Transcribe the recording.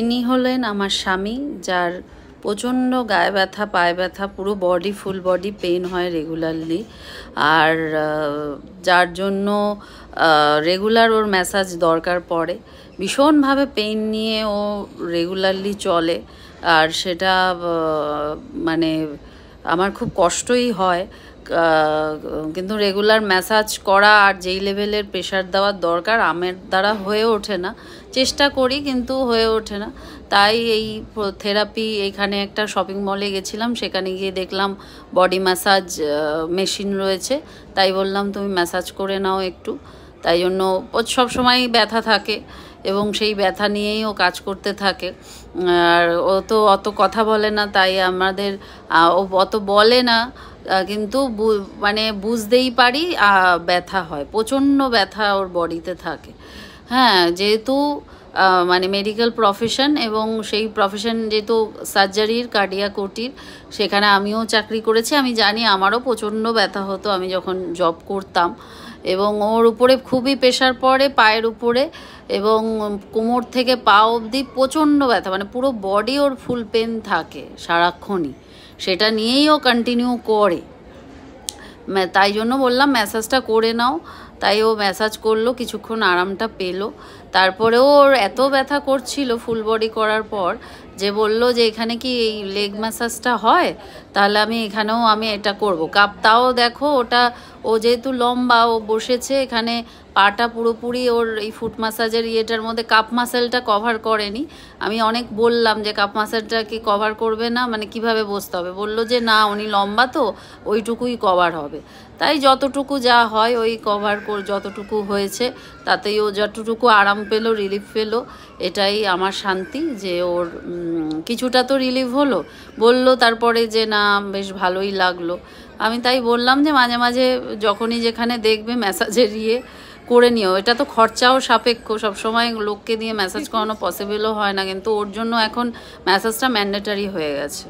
ইনি হলেন আমার স্বামী, যার প্রচণ্ড গায়ে ব্যথা, পায়ে ব্যথা, পুরো বডি ফুল বডি পেন হয় রেগুলারলি। আর যার জন্য রেগুলার ওর ম্যাসাজ দরকার পড়ে। ভীষণভাবে পেন নিয়ে ও রেগুলারলি চলে, আর সেটা মানে আমার খুব কষ্টই হয়। কিন্তু রেগুলার ম্যাসাজ করা আর যেই লেভেলের প্রেশার দেওয়ার দরকার আমার দ্বারা হয়ে ওঠে না। চেষ্টা করি কিন্তু হয়ে ওঠে না। তাই এই থেরাপি, এইখানে একটা শপিং মলে গেছিলাম, সেখানে গিয়ে দেখলাম বডি ম্যাসাজ মেশিন রয়েছে। তাই বললাম তুমি ম্যাসাজ করে নাও একটু। তাই জন্য সব সময় ব্যথা থাকে এবং সেই ব্যথা নিয়েই ও কাজ করতে থাকে। আর ও তো অত কথা বলে না, তাই আমাদের ও অত বলে না, কিন্তু মানে বুঝতেই পারি ব্যথা হয়, প্রচণ্ড ব্যথা ওর বডিতে থাকে। হ্যাঁ, যেহেতু মানে মেডিকেল প্রফেশন, এবং সেই প্রফেশন যেহেতু সার্জারির, কার্ডিয়াক ওটির, সেখানে আমিও চাকরি করেছি। আমি জানি আমারও প্রচণ্ড ব্যথা হতো আমি যখন জব করতাম, এবং ওর উপরে খুবই প্রেশার পড়ে পায়ের উপরে, এবং কোমর থেকে পা অবধি প্রচণ্ড ব্যথা, মানে পুরো বডি ওর ফুল পেন থাকে সারাক্ষণই। সেটা নিয়েই ও কন্টিনিউ করে। তাই জন্য বললাম ম্যাসাজটা করে নাও। তাই ও ম্যাসাজ করলো, কিছুক্ষণ আরামটা পেলো। তারপরেও ওর এত ব্যথা করছিল ফুল বডি করার পর, যে বলল যে এখানে কি এই লেগ ম্যাসাজটা হয়, তাহলে এখানেও আমি এটা করব। তাও দেখো, ওটা ও যেহেতু লম্বা, ও বসেছে এখানে, পাটা পুরোপুরি ওর এই ফুট ম্যাসাজের ইয়েটার মধ্যে, কাপ মাসেলটা কভার করেনি। আমি অনেক বললাম যে কাপ মাসেলটা কি কভার করবে না, মানে কিভাবে বসতে হবে, বলল যে না, উনি লম্বা তো ওইটুকুই কভার হবে। তাই যতটুকু যা হয় ওই কভার যতটুকু হয়েছে তাতেই ও যতটুকু আরাম পেলো, রিলিফ পেলো। এটাই আমার শান্তি, যে ওর কিছুটা তো রিলিফ হলো। বলল তারপরে যে না, বেশ ভালোই লাগলো। আমি তাই বললাম যে মাঝে মাঝে যখনই যেখানে দেখবে ম্যাসাজের করে নিও। এটা তো খরচাও সাপেক্ষ, সবসময় লোককে দিয়ে ম্যাসাজ করানো পসিবলও হয় না, কিন্তু ওর জন্য এখন ম্যাসাজটা ম্যান্ডেটারি হয়ে গেছে।